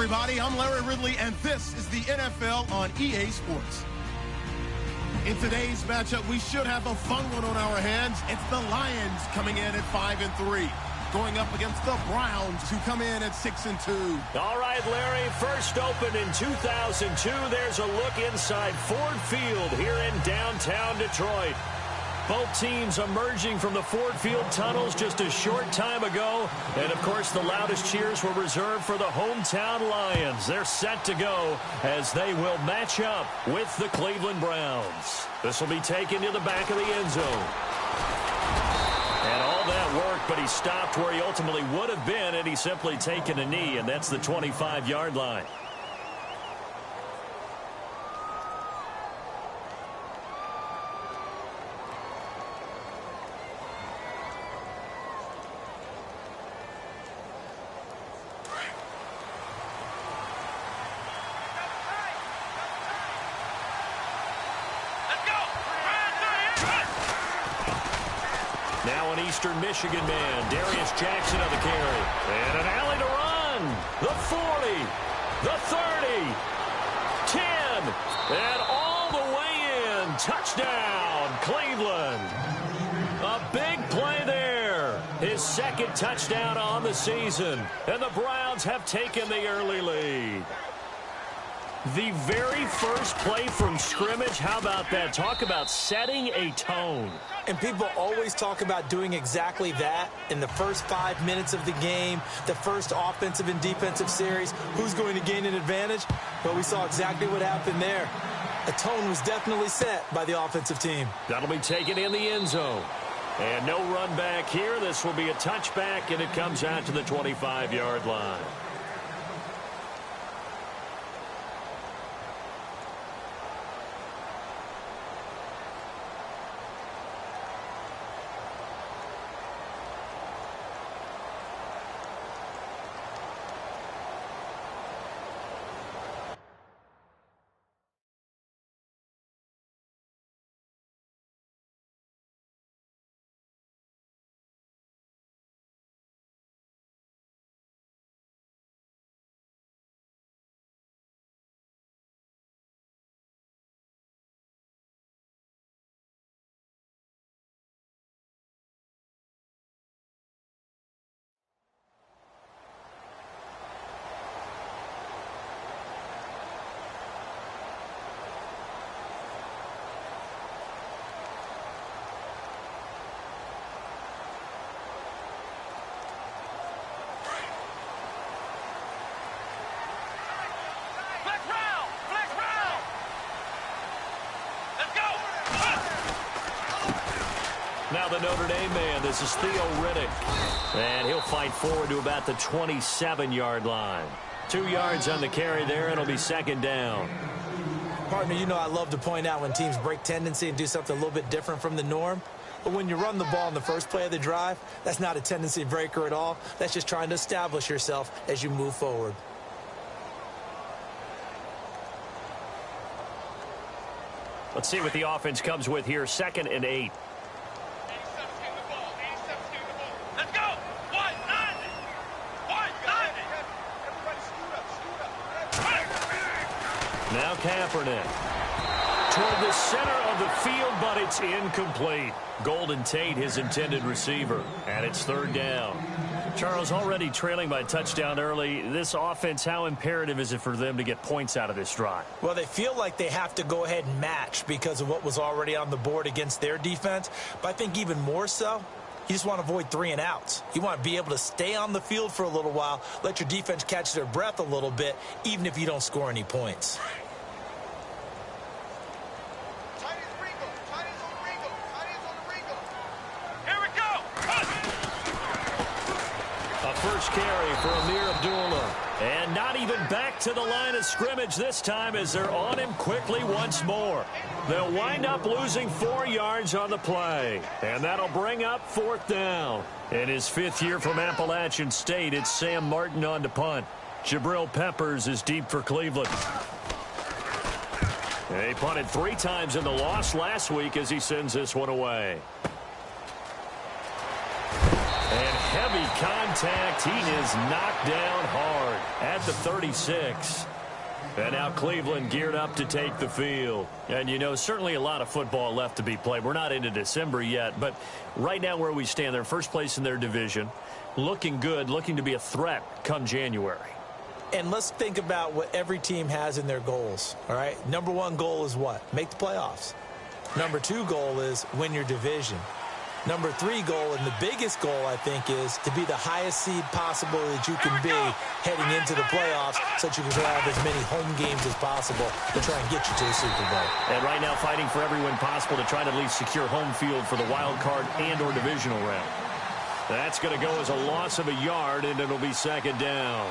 everybody. I'm Larry Ridley, and this is the NFL on EA Sports. In today's matchup, we should have a fun one on our hands. It's the Lions coming in at 5-3, going up against the Browns, who come in at 6-2. All right, Larry, first opened in 2002. There's a look inside Ford Field here in downtown Detroit. Both teams emerging from the Ford Field tunnels just a short time ago. And, of course, the loudest cheers were reserved for the hometown Lions. They're set to go as they will match up with the Cleveland Browns. This will be taken to the back of the end zone. And all that work, but he stopped where he ultimately would have been, and he's simply taken a knee, and that's the 25-yard line. Now an Eastern Michigan man, Darius Jackson on the carry. And an alley to run. The 40, the 30, 10, and all the way in. Touchdown, Cleveland. A big play there. His second touchdown on the season. And the Browns have taken the early lead. The very first play from scrimmage, how about that? Talk about setting a tone. And people always talk about doing exactly that in the first 5 minutes of the game, the first offensive and defensive series. Who's going to gain an advantage? Well, we saw exactly what happened there. A tone was definitely set by the offensive team. That'll be taken in the end zone. And no run back here. This will be a touchback, and it comes out to the 25-yard line. Now the Notre Dame man, this is Theo Riddick. And he'll fight forward to about the 27-yard line. 2 yards on the carry there, and it'll be second down. Partner, you know I love to point out when teams break tendency and do something a little bit different from the norm. But when you run the ball in the first play of the drive, that's not a tendency breaker at all. That's just trying to establish yourself as you move forward. Let's see what the offense comes with here. 2nd and 8. Now Kaepernick toward the center of the field, but it's incomplete. Golden Tate, his intended receiver, and it's 3rd down. Charles, already trailing by a touchdown early. This offense, how imperative is it for them to get points out of this drive? Well, they feel like they have to go ahead and match because of what was already on the board against their defense. But I think even more so, you just want to avoid 3 and outs. You want to be able to stay on the field for a little while, let your defense catch their breath a little bit, even if you don't score any points. First carry for Amir Abdullah. And not even back to the line of scrimmage this time as they're on him quickly once more. They'll wind up losing 4 yards on the play. And that'll bring up 4th down. In his 5th year from Appalachian State, it's Sam Martin on to punt. Jabril Peppers is deep for Cleveland. They punted 3 times in the loss last week as he sends this one away. And heavy contact. He is knocked down hard at the 36. And now Cleveland geared up to take the field. And, you know, certainly a lot of football left to be played. We're not into December yet, but right now where we stand, they're first place in their division, looking good, looking to be a threat come January. And let's think about what every team has in their goals, all right? Number one goal is what? Make the playoffs. Number two goal is win your division. Number three goal, and the biggest goal, I think, is to be the highest seed possible that you can be heading into the playoffs so that you can have as many home games as possible to try and get you to the Super Bowl. And right now fighting for every win possible to try to at least secure home field for the wild card and or divisional round. That's going to go as a loss of a yard, and it'll be second down.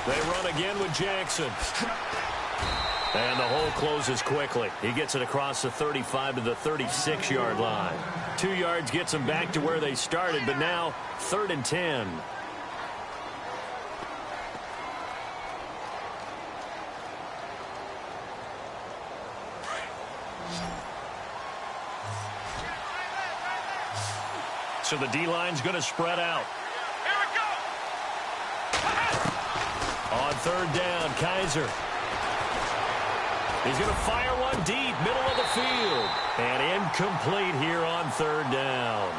They run again with Jackson. And the hole closes quickly. He gets it across the 35 to the 36-yard line. 2 yards gets them back to where they started, but now 3rd and 10. So the D-line's going to spread out. On 3rd down, Kaiser. He's going to fire one deep, middle of the field. And incomplete here on 3rd down.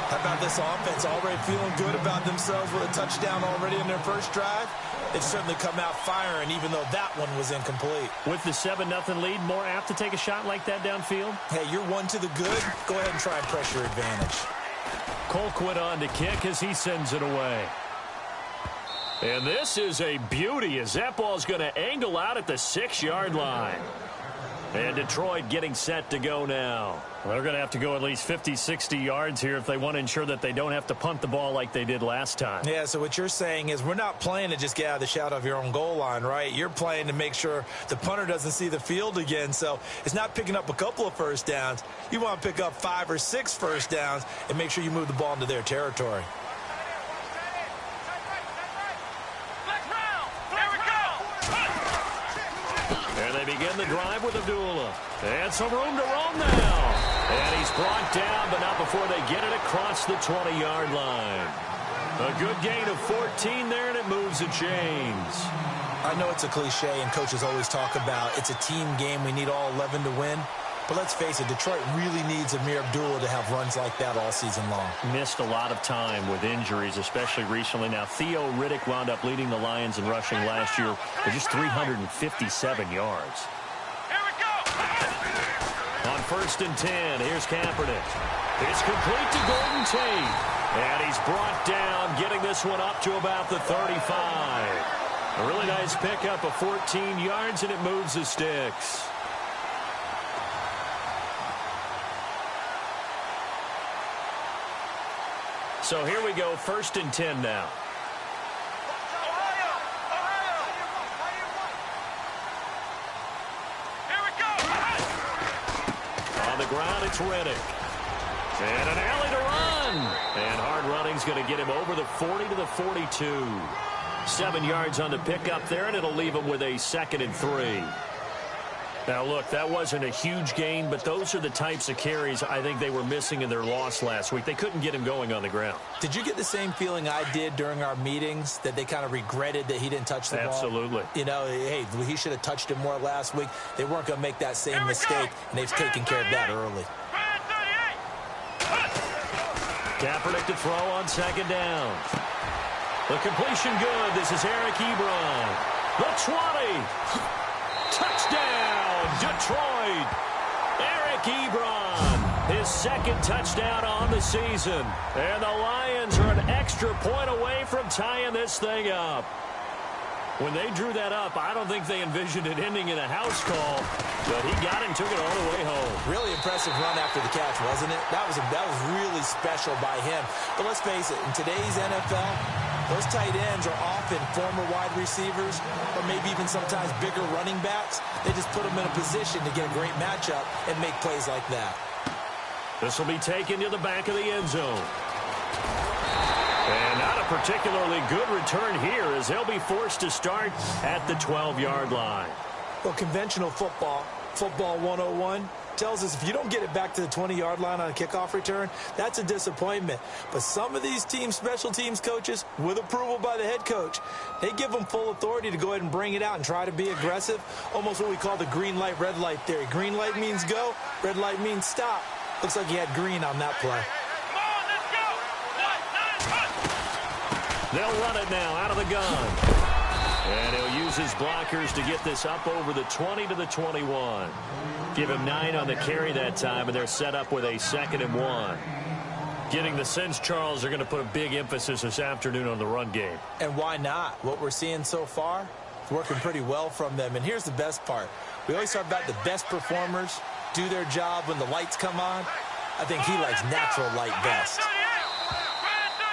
How about this offense already feeling good about themselves with a touchdown already in their first drive? They've certainly come out firing, even though that one was incomplete. With the 7-0 lead, more apt to take a shot like that downfield? Hey, you're one to the good. Go ahead and try and press your advantage. Colquitt on to kick as he sends it away. And this is a beauty as that ball's going to angle out at the 6-yard line. And Detroit getting set to go now. Well, they're going to have to go at least 50, 60 yards here if they want to ensure that they don't have to punt the ball like they did last time. Yeah, so what you're saying is we're not playing to just get out of the shadow of your own goal line, right? You're playing to make sure the punter doesn't see the field again. So it's not picking up a couple of first downs. You want to pick up 5 or 6 first downs and make sure you move the ball into their territory. And they begin the drive with Abdullah. And some room to roam now. And he's brought down, but not before they get it across the 20-yard line. A good gain of 14 there, and it moves the chains. I know it's a cliche, and coaches always talk about it's a team game. We need all 11 to win. But let's face it, Detroit really needs Amir Abdullah to have runs like that all season long. Missed a lot of time with injuries, especially recently. Now, Theo Riddick wound up leading the Lions in rushing last year for just 357 yards. Here we go! On 1st and 10, here's Kaepernick. It's complete to Golden Tate. And he's brought down, getting this one up to about the 35. A really nice pickup of 14 yards, and it moves the sticks. So here we go, 1st and 10 now. Here we go! On the ground, it's Riddick. And an alley to run. And hard running's going to get him over the 40 to the 42. 7 yards on the pickup there, and it'll leave him with a 2nd and 3. Now, look, that wasn't a huge gain, but those are the types of carries I think they were missing in their loss last week. They couldn't get him going on the ground. Did you get the same feeling I did during our meetings, that they kind of regretted that he didn't touch the ball? Absolutely. You know, hey, he should have touched it more last week. They weren't going to make that same mistake, and they've taken care of that early. Kaepernick to throw on 2nd down. The completion good. This is Eric Ebron. The 20. Touchdown, Detroit. Eric Ebron, his 2nd touchdown on the season. And the Lions are an extra point away from tying this thing up. When they drew that up, I don't think they envisioned it ending in a house call, but he got it and took it all the way home. Really impressive run after the catch, wasn't it? That was really special by him. But let's face it, in today's NFL, those tight ends are often former wide receivers or maybe even sometimes bigger running backs. They just put them in a position to get a great matchup and make plays like that. This will be taken to the back of the end zone. And not a particularly good return here as they'll be forced to start at the 12-yard line. Well, conventional football 101, tells us if you don't get it back to the 20-yard line on a kickoff return, that's a disappointment. But some of these teams, special teams coaches, with approval by the head coach, they give them full authority to go ahead and bring it out and try to be aggressive, almost what we call the green light, red light theory. Green light means go, red light means stop. Looks like he had green on that play. They'll run it now out of the gun. And he'll use his blockers to get this up over the 20 to the 21. Give him 9 on the carry that time, and they're set up with a 2nd and 1. Getting the sense, Charles, they're going to put a big emphasis this afternoon on the run game. And why not? What we're seeing so far is working pretty well from them. And here's the best part. We always talk about the best performers do their job when the lights come on. I think he likes natural light best.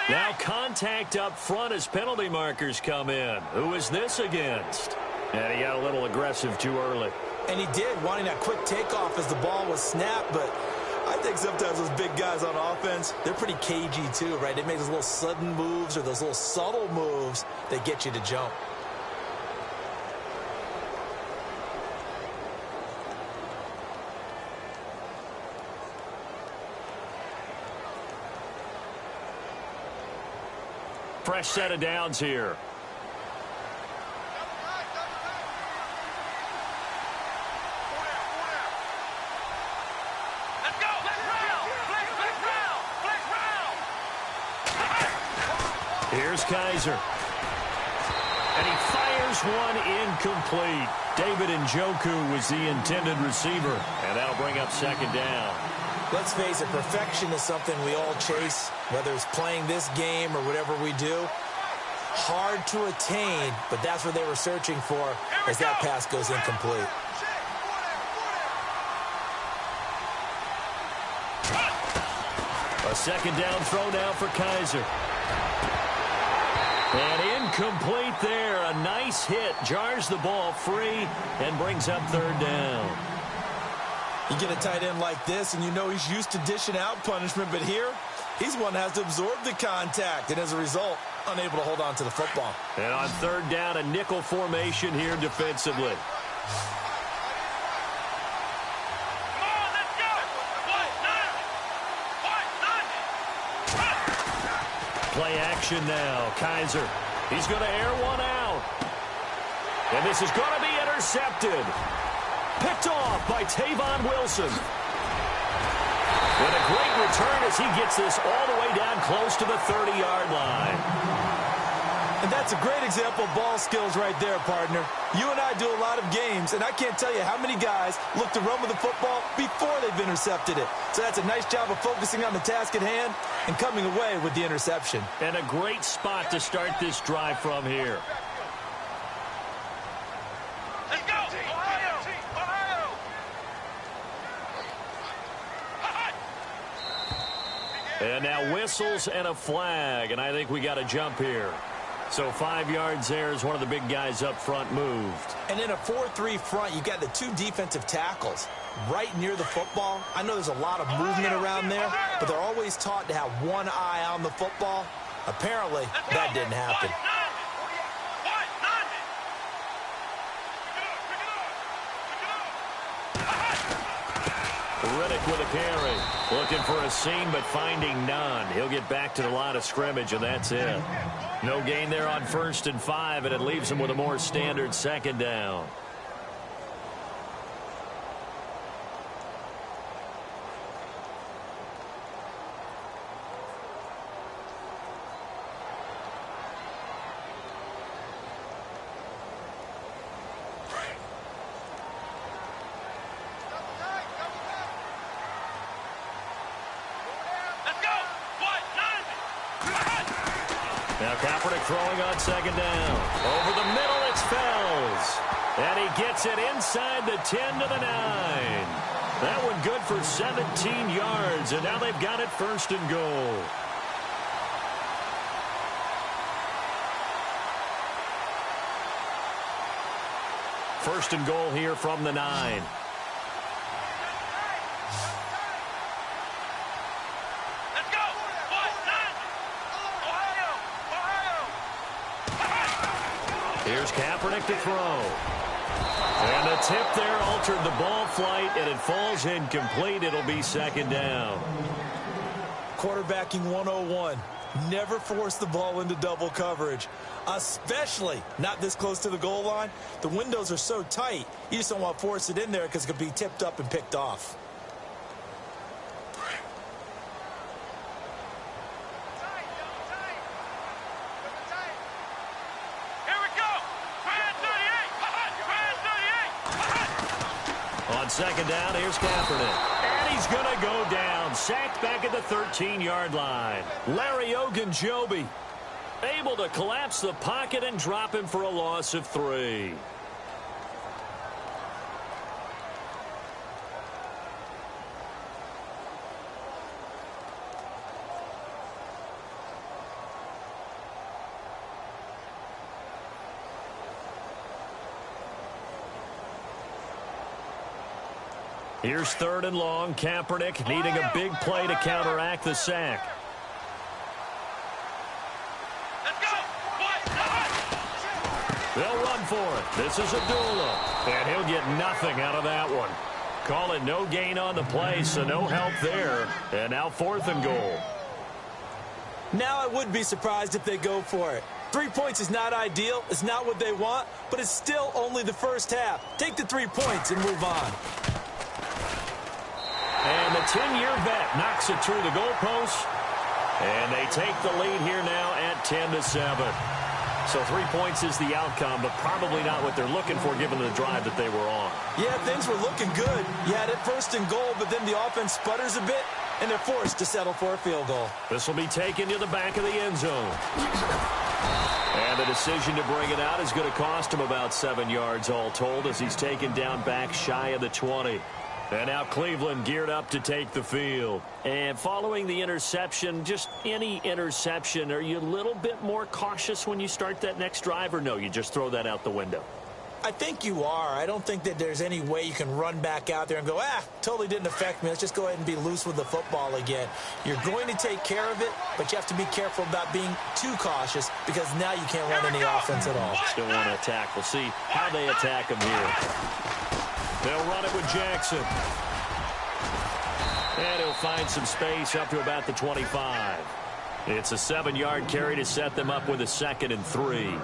Now contact up front as penalty markers come in. Who is this against? And he got a little aggressive too early. And he did, wanting that quick takeoff as the ball was snapped. But I think sometimes those big guys on offense, they're pretty cagey too, right? They make those little sudden moves or those little subtle moves that get you to jump. Fresh set of downs here. Let's go. Let's round. Let's round. Here's Kaiser. And he fires one incomplete. David Njoku was the intended receiver. And that'll bring up 2nd down. Let's face it, perfection is something we all chase, whether it's playing this game or whatever we do. Hard to attain, but that's what they were searching for as that pass goes incomplete. A 2nd down throw now for Kaiser. And incomplete there. A nice hit. Jars the ball free and brings up 3rd down. You get a tight end like this, and you know he's used to dishing out punishment, but here, he's one that has to absorb the contact, and as a result, unable to hold on to the football. And on 3rd down, a nickel formation here defensively. Play action now. Kaiser. He's going to air one out. And this is going to be intercepted. Picked off by Tavon Wilson. And a great return as he gets this all the way down close to the 30-yard line. And that's a great example of ball skills right there, partner. You and I do a lot of games, and I can't tell you how many guys look to run with the football before they've intercepted it. So that's a nice job of focusing on the task at hand and coming away with the interception. And a great spot to start this drive from here. Let's go. Ohio. And now whistles and a flag, and I think we got a jump here. So 5 yards there as one of the big guys up front moved. And in a 4-3 front, you got the 2 defensive tackles right near the football. I know there's a lot of movement around there, but they're always taught to have one eye on the football. Apparently, that didn't happen. Riddick with a carry. Looking for a seam, but finding none. He'll get back to the line of scrimmage, and that's it. No gain there on 1st and 5, and it leaves him with a more standard 2nd down. Now Kaepernick throwing on 2nd down. Over the middle, it's Fells. And he gets it inside the 10 to the 9. That one good for 17 yards, and now they've got it 1st and goal. First and goal here from the 9. Let's go. Ohio. Here's Kaepernick to throw. And the tip there altered the ball flight, and it falls incomplete. It'll be second down. Quarterbacking 101. Never force the ball into double coverage, especially not this close to the goal line. The windows are so tight, you just don't want to force it in there because it could be tipped up and picked off. On second down, here's Kaepernick. And he's going to go down. Sacked back at the 13-yard line. Larry Ogunjobi able to collapse the pocket and drop him for a loss of 3. Here's 3rd and long. Kaepernick needing a big play to counteract the sack. They'll run for it. This is Abdullah. And he'll get nothing out of that one. Call it no gain on the play, so no help there. And now 4th and goal. Now I would be surprised if they go for it. 3 points is not ideal. It's not what they want, but it's still only the first half. Take the 3 points and move on. And the 10-year vet knocks it through the goalpost. And they take the lead here now at 10-7. So 3 points is the outcome, but probably not what they're looking for given the drive that they were on. Yeah, things were looking good. You had it 1st and goal, but then the offense sputters a bit, and they're forced to settle for a field goal. This will be taken to the back of the end zone. And the decision to bring it out is going to cost him about 7 yards all told as he's taken down back shy of the 20. And now Cleveland geared up to take the field. And following the interception, just any interception, are you a little bit more cautious when you start that next drive, or no, you just throw that out the window? I think you are. I don't think that there's any way you can run back out there and go, totally didn't affect me. Let's just go ahead and be loose with the football again. You're going to take care of it, but you have to be careful about being too cautious because now you can't run any offense at all. Still want to attack. We'll see how they attack him here. They'll run it with Jackson. And he'll find some space up to about the 25. It's a 7-yard carry to set them up with a 2nd and 3.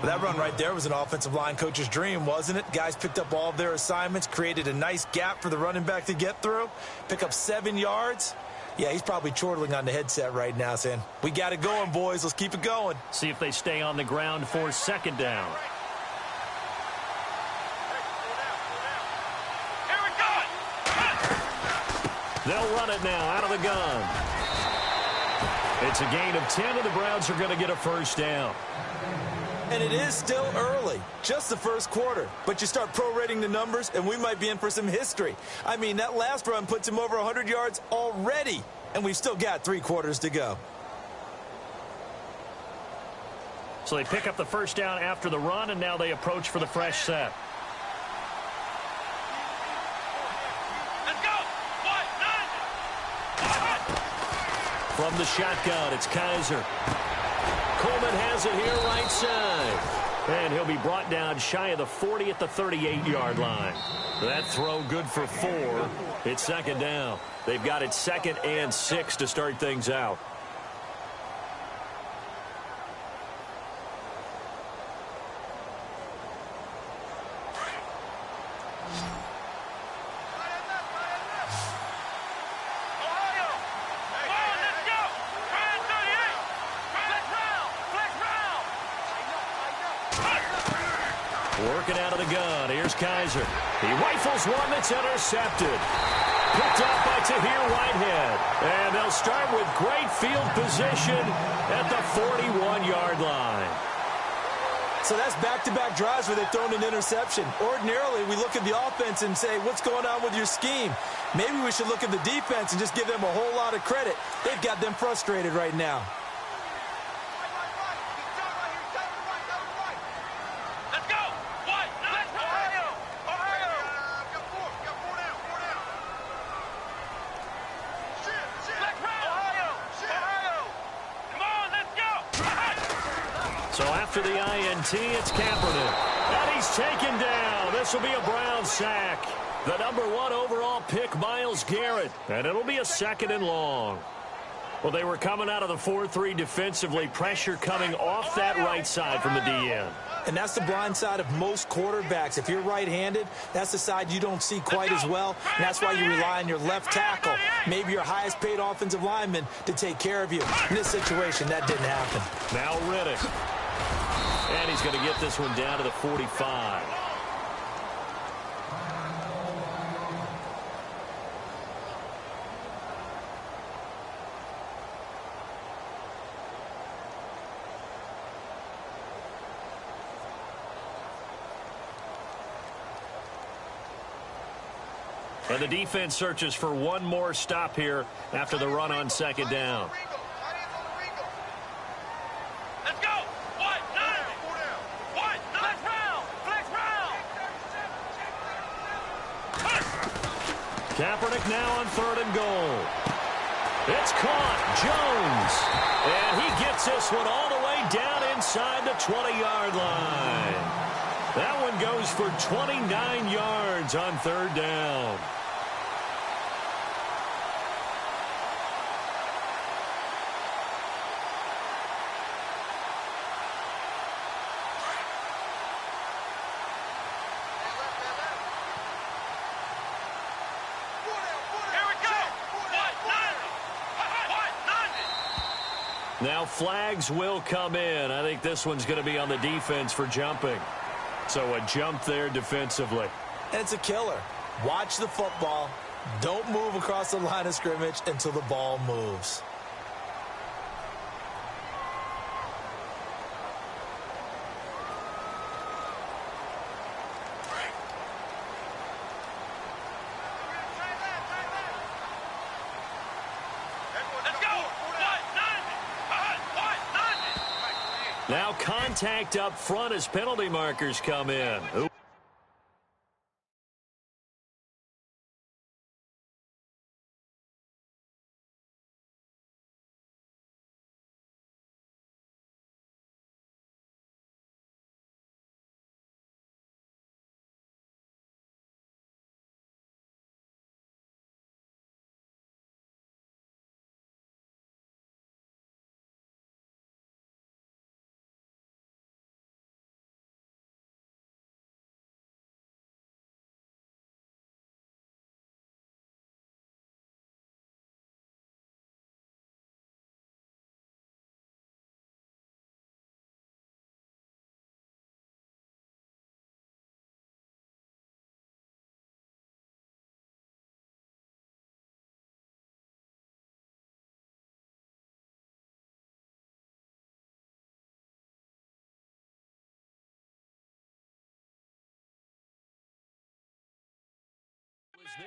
That run right there was an offensive line coach's dream, wasn't it? Guys picked up all of their assignments, created a nice gap for the running back to get through, pick up 7 yards. Yeah, he's probably chortling on the headset right now saying, we got it going, boys. Let's keep it going. See if they stay on the ground for 2nd down. They'll run it now out of the gun. It's a gain of 10, and the Browns are going to get a 1st down. And it is still early, just the 1st quarter. But you start prorating the numbers, and we might be in for some history. I mean, that last run puts him over 100 yards already, and we've still got 3 quarters to go. So they pick up the 1st down after the run, and now they approach for the fresh set. From the shotgun, it's Kaiser. Coleman has it here right side. And he'll be brought down shy of the 40 at the 38-yard line. That throw good for 4. It's 2nd down. They've got it 2nd and 6 to start things out. Working out of the gun. Here's Kaiser. He rifles one that's intercepted. Picked up by Tahir Whitehead. And they'll start with great field position at the 41-yard line. So that's back-to-back drives where they've thrown an interception. Ordinarily, we look at the offense and say, what's going on with your scheme? Maybe we should look at the defense and just give them a whole lot of credit. They've got them frustrated right now. So after the INT, it's Kaepernick. And he's taken down. This will be a Brown sack. The #1 overall pick, Myles Garrett. And it'll be a 2nd and long. Well, they were coming out of the 4-3 defensively. Pressure coming off that right side from the DN. And that's the blind side of most quarterbacks. If you're right-handed, that's the side you don't see quite as well. And that's why you rely on your left tackle, maybe your highest-paid offensive lineman, to take care of you. In this situation, that didn't happen. Now Riddick. And he's going to get this one down to the 45. And the defense searches for one more stop here after the run on 2nd down. Let's go. What? Nine. What? Flex round. Flex round. Kaepernick now on 3rd and goal. It's caught. Jones. And he gets this one all the way down inside the 20-yard line. That one goes for 29 yards on 3rd down. Now flags will come in. I think this one's going to be on the defense for jumping. So a jump there defensively. And it's a killer. Watch the football. Don't move across the line of scrimmage until the ball moves. Now contact up front as penalty markers come in.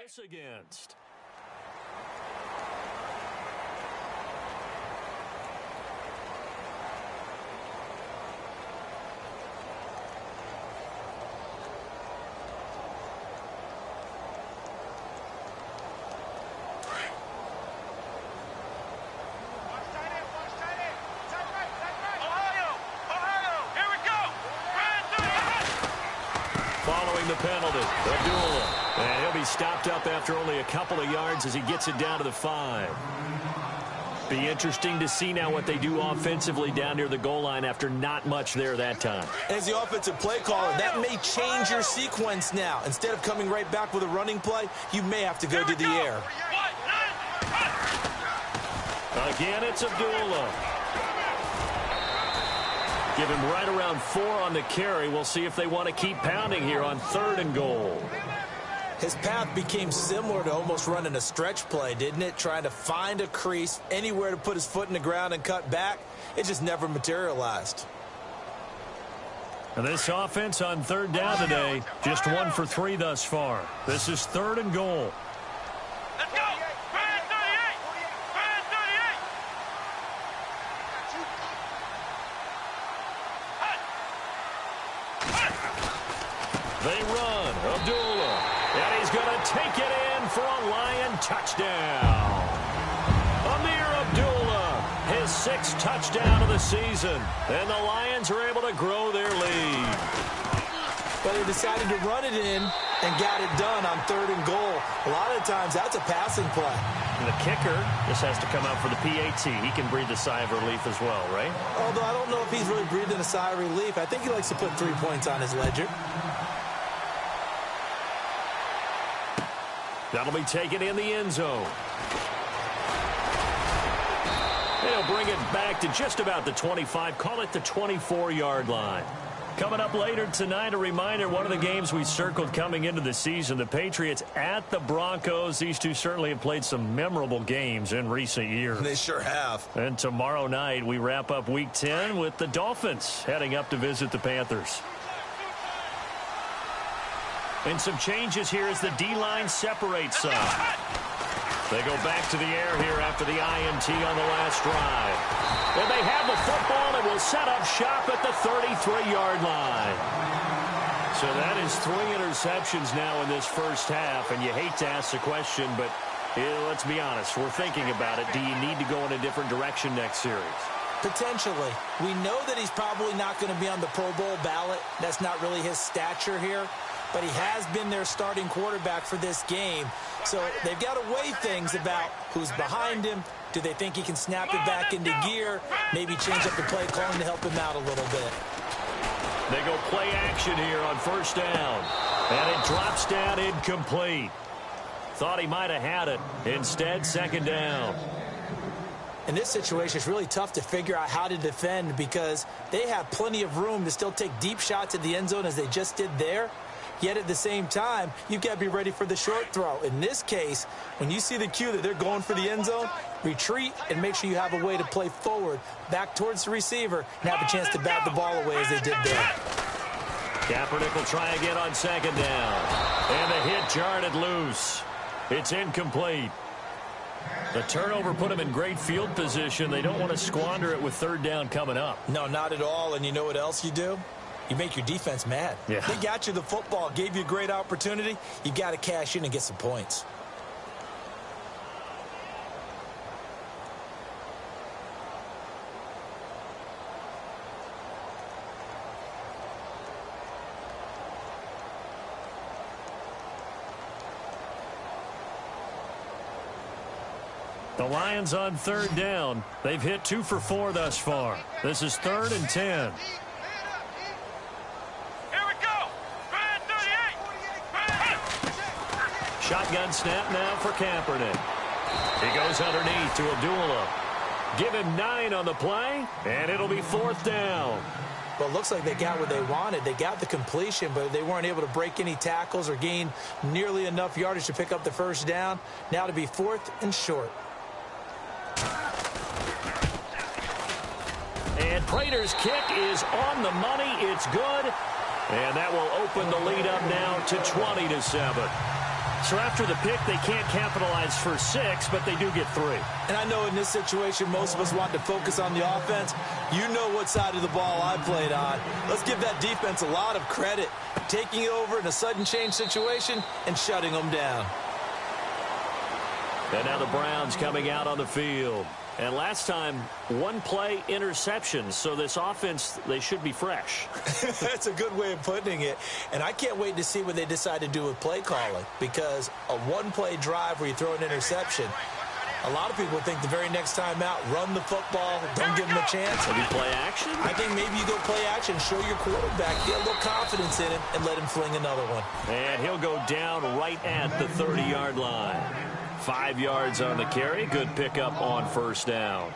This against? Following the penalty, Abdullah. And he'll be stopped up after only a couple of yards as he gets it down to the 5. Be interesting to see now what they do offensively down near the goal line after not much there that time. As the offensive play caller, that may change your sequence now. Instead of coming right back with a running play, you may have to go to the air. Again, it's Abdullah. Give him right around 4 on the carry. We'll see if they want to keep pounding here on 3rd and goal. His path became similar to almost running a stretch play, didn't it? Trying to find a crease, anywhere to put his foot in the ground and cut back. It just never materialized. And this offense on 3rd down today, just 1 for 3 thus far. This is 3rd and goal. Let's go. Brand 38. Brand 38. They run. Abdullah. And he's going to take it in for a Lion touchdown. Amir Abdullah, his 6th touchdown of the season. And the Lions are able to grow their lead. But they decided to run it in and got it done on 3rd and goal. A lot of times, that's a passing play. And the kicker just has to come out for the PAT. He can breathe a sigh of relief as well, right? Although I don't know if he's really breathing a sigh of relief. I think he likes to put 3 points on his ledger. That'll be taken in the end zone. They'll bring it back to just about the 25. Call it the 24-yard line. Coming up later tonight, a reminder, one of the games we circled coming into the season, the Patriots at the Broncos. These two certainly have played some memorable games in recent years. They sure have. And tomorrow night, we wrap up Week 10 with the Dolphins heading up to visit the Panthers. And some changes here as the D-line separates some. They go back to the air here after the INT on the last drive. And they have the football and will set up shop at the 33-yard line. So that is 3 interceptions now in this first half. And you hate to ask the question, but let's be honest. We're thinking about it. Do you need to go in a different direction next series? Potentially. We know that he's probably not going to be on the Pro Bowl ballot. That's not really his stature here. But he has been their starting quarterback for this game. So they've got to weigh things about who's behind him. Do they think he can snap it back into gear? Maybe change up the play calling to help him out a little bit. They go play action here on 1st down. And it drops down incomplete. Thought he might have had it. Instead, 2nd down. In this situation, it's really tough to figure out how to defend because they have plenty of room to still take deep shots at the end zone as they just did there. Yet at the same time, you've got to be ready for the short throw. In this case, when you see the cue that they're going for the end zone, retreat and make sure you have a way to play forward, back towards the receiver, and have a chance to bat the ball away as they did there. Kaepernick will try again on 2nd down. And the hit jarred it loose. It's incomplete. The turnover put them in great field position. They don't want to squander it with 3rd down coming up. No, not at all. And you know what else you do? You make your defense mad. Yeah. They got you the football, gave you a great opportunity. You got to cash in and get some points. The Lions on 3rd down. They've hit 2 for 4 thus far. This is 3rd and 10. Shotgun snap now for Kaepernick. He goes underneath to Abdullah. Give him 9 on the play, and it'll be 4th down. Well, it looks like they got what they wanted. They got the completion, but they weren't able to break any tackles or gain nearly enough yardage to pick up the 1st down. Now to be 4th and short. And Prater's kick is on the money. It's good. And that will open the lead up now to 20-7. So after the pick, they can't capitalize for 6, but they do get 3. And I know in this situation, most of us want to focus on the offense. You know what side of the ball I played on. Let's give that defense a lot of credit. Taking it over in a sudden change situation and shutting them down. And now the Browns coming out on the field. And last time, 1 play interception. So this offense, they should be fresh. That's a good way of putting it. And I can't wait to see what they decide to do with play calling. Because a 1-play drive where you throw an interception, a lot of people think the very next time out, run the football, don't give them a chance. Maybe play action? I think maybe you go play action, show your quarterback, get a little confidence in him, and let him fling another one. And he'll go down right at the 30-yard line. 5 yards on the carry. Good pickup on 1st down.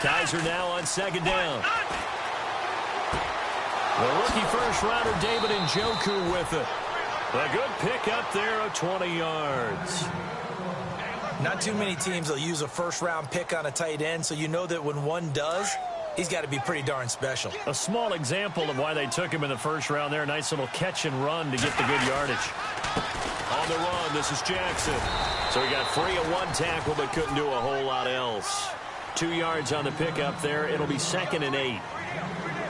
Kaiser now on 2nd down. The rookie first-rounder David Njoku with it. A good pick up there of 20 yards. Not too many teams will use a first-round pick on a tight end, so you know that when one does, He's got to be pretty darn special. A small example of why they took him in the first round there. Nice little catch and run to get the good yardage. On the run, this is Jackson. So he got free of one tackle but couldn't do a whole lot else. 2 yards on the pickup there. It'll be 2nd and 8.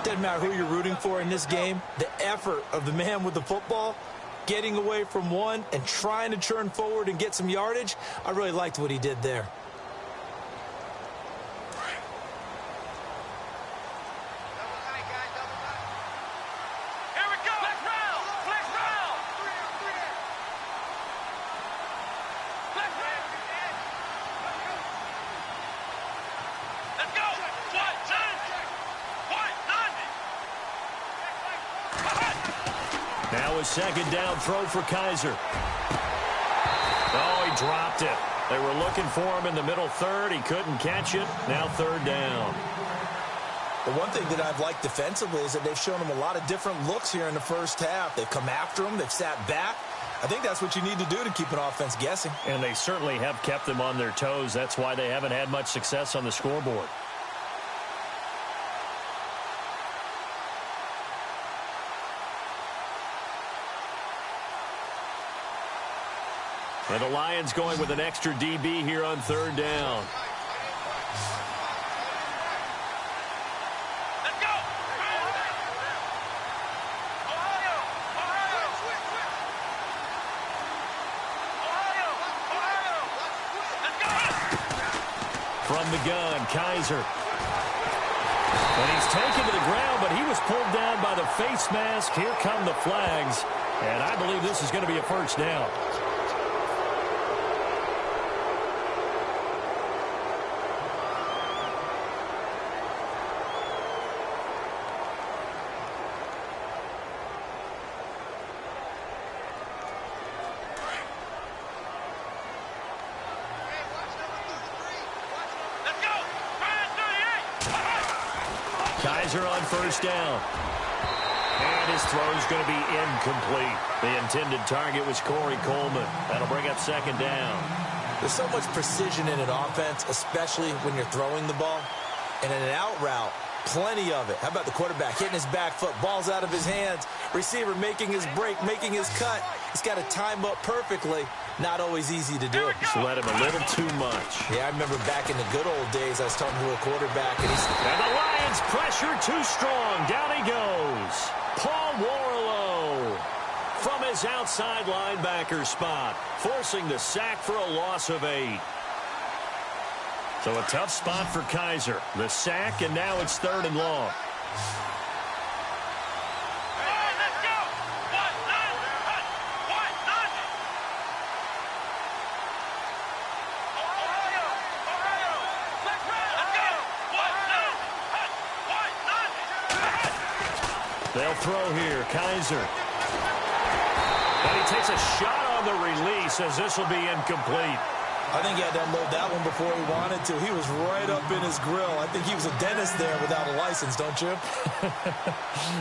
Doesn't matter who you're rooting for in this game. The effort of the man with the football, getting away from one and trying to turn forward and get some yardage, I really liked what he did there. Now a 2nd down throw for Kaiser. Oh, he dropped it. They were looking for him in the middle third. He couldn't catch it. Now 3rd down. The one thing that I've liked defensively is that they've shown him a lot of different looks here in the first half. They've come after him. They've sat back. I think that's what you need to do to keep an offense guessing. And they certainly have kept them on their toes. That's why they haven't had much success on the scoreboard. And the Lions going with an extra DB here on 3rd down. Let's go! Ohio! Let's go! From the gun, Kaiser. And he's taken to the ground, but he was pulled down by the face mask. Here come the flags. And I believe this is going to be a 1st down. Kaiser on 1st down. And his throw is going to be incomplete. The intended target was Corey Coleman. That'll bring up 2nd down. There's so much precision in an offense, especially when you're throwing the ball. And in an out route, plenty of it. How about the quarterback hitting his back foot, ball's out of his hands, receiver making his break, making his cut. He's got to time up perfectly. Not always easy to do. Just let him a little too much. Yeah, I remember back in the good old days, I was talking to a quarterback, and And the Lions pressure too strong. Down he goes. Paul Warlow from his outside linebacker spot, forcing the sack for a loss of 8. So a tough spot for Kaiser. The sack, and now it's 3rd and long. They'll throw here. Kaiser. And he takes a shot on the release as this will be incomplete. I think he had to unload that one before he wanted to. He was right up in his grill. I think he was a dentist there without a license, don't you?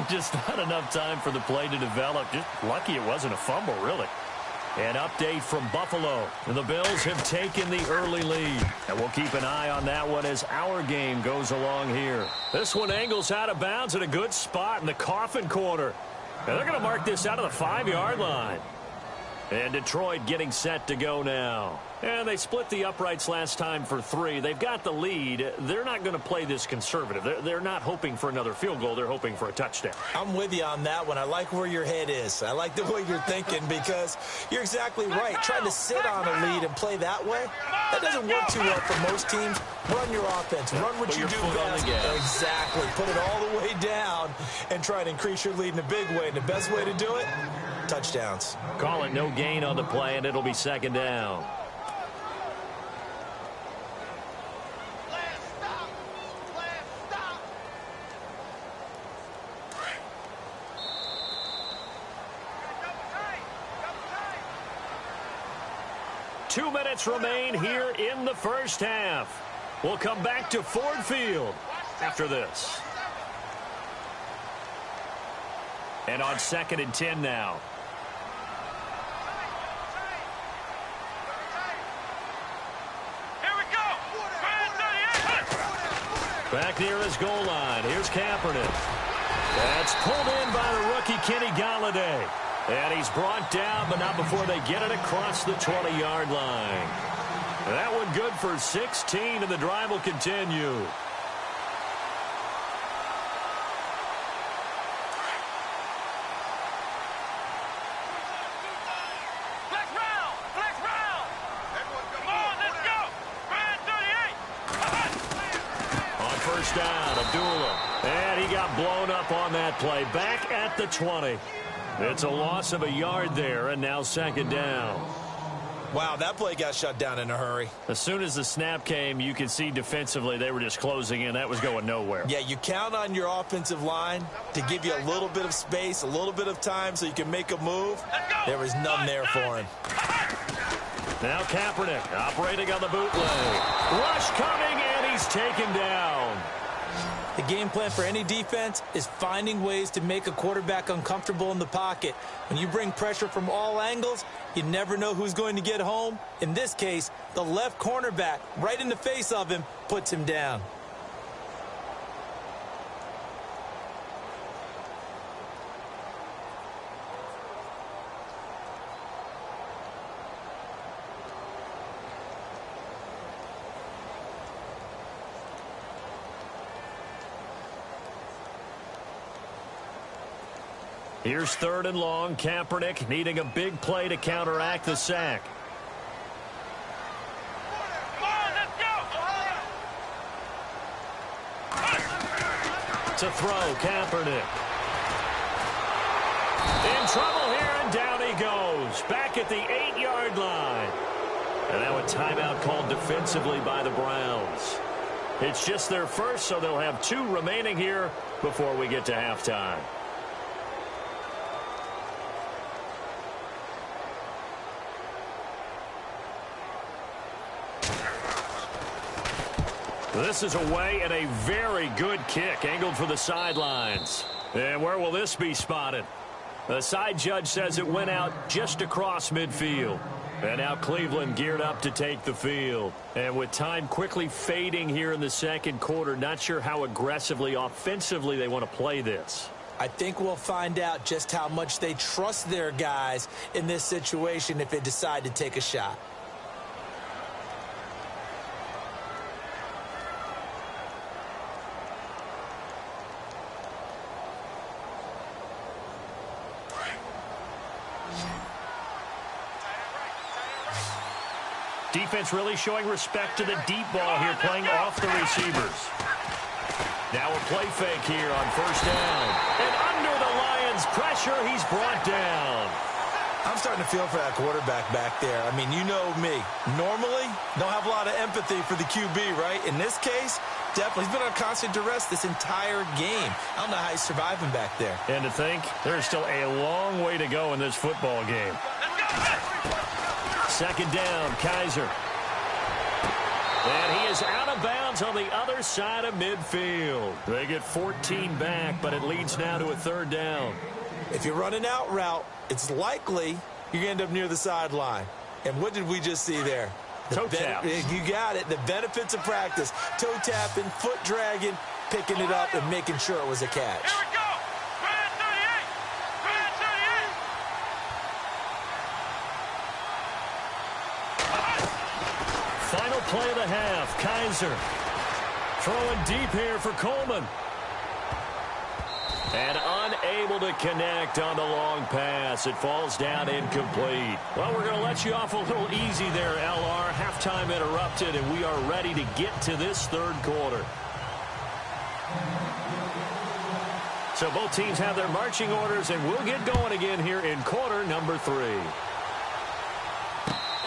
Just not enough time for the play to develop. Just lucky it wasn't a fumble, really. An update from Buffalo. The Bills have taken the early lead. And we'll keep an eye on that one as our game goes along here. This one angles out of bounds at a good spot in the coffin corner. And they're going to mark this out of the 5-yard line. And Detroit getting set to go now. And they split the uprights last time for 3. They've got the lead. They're not going to play this conservative. They're not hoping for another field goal. They're hoping for a touchdown. I'm with you on that one. I like where your head is. I like the way you're thinking because you're exactly right. Trying to sit on a lead and play that way, that doesn't work too well for most teams. Run your offense. Run what you do best. Exactly. Put it all the way down and try to increase your lead in a big way. And the best way to do it, touchdowns. Call it no gain on the play, and it'll be 2nd down. Two minutes remain here in the first half. We'll come back to Ford Field after this. And on 2nd and 10 now. Here we go. Back near his goal line. Here's Kaepernick. That's pulled in by the rookie Kenny Galladay. And he's brought down, but not before they get it across the 20-yard line. That one good for 16, and the drive will continue. Flex round! Flex round! Come on, let's go! Ryan 38! On first down, Abdullah. And he got blown up on that play. Back at the 20. It's a loss of a yard there, and now second down. Wow, that play got shut down in a hurry. As soon as the snap came, you could see defensively they were just closing in. That was going nowhere. Yeah, you count on your offensive line to give you a little bit of space, a little bit of time so you can make a move. There was none there for him. Now Kaepernick operating on the bootleg. Rush coming, and he's taken down. The game plan for any defense is finding ways to make a quarterback uncomfortable in the pocket. When you bring pressure from all angles, you never know who's going to get home. In this case, the left cornerback, right in the face of him, puts him down. Here's third and long. Kaepernick needing a big play to counteract the sack. Come on, let's go! To throw, Kaepernick. In trouble here, and down he goes. Back at the 8-yard line. And now a timeout called defensively by the Browns. It's just their first, so they'll have 2 remaining here before we get to halftime. This is away, and a very good kick angled for the sidelines. And where will this be spotted? The side judge says it went out just across midfield. And now Cleveland geared up to take the field. And with time quickly fading here in the second quarter, not sure how aggressively, offensively they want to play this. I think we'll find out just how much they trust their guys in this situation if they decide to take a shot. Defense really showing respect to the deep ball here, playing off the receivers. Now a play fake here on first down. And under the Lions' pressure, he's brought down. I'm starting to feel for that quarterback back there. I mean, you know me. Normally, don't have a lot of empathy for the QB, right? In this case, definitely. He's been on constant duress this entire game. I don't know how he's surviving back there. And to think, there's still a long way to go in this football game. Second down, Kaiser. And he is out of bounds on the other side of midfield. They get 14 back, but it leads now to a third down. If you're running out route, it's likely you're going to end up near the sideline. And what did we just see there? Toe tap. You got it. The benefits of practice. Toe tapping, foot dragging, picking it up, and making sure it was a catch. Here we go! Ryan 38! Ryan 38! Final play of the half. Kaiser throwing deep here for Coleman. And unable to connect on the long pass. It falls down incomplete. Well, we're going to let you off a little easy there, LR. Halftime interrupted, and we are ready to get to this third quarter. So both teams have their marching orders, and we'll get going again here in quarter number 3.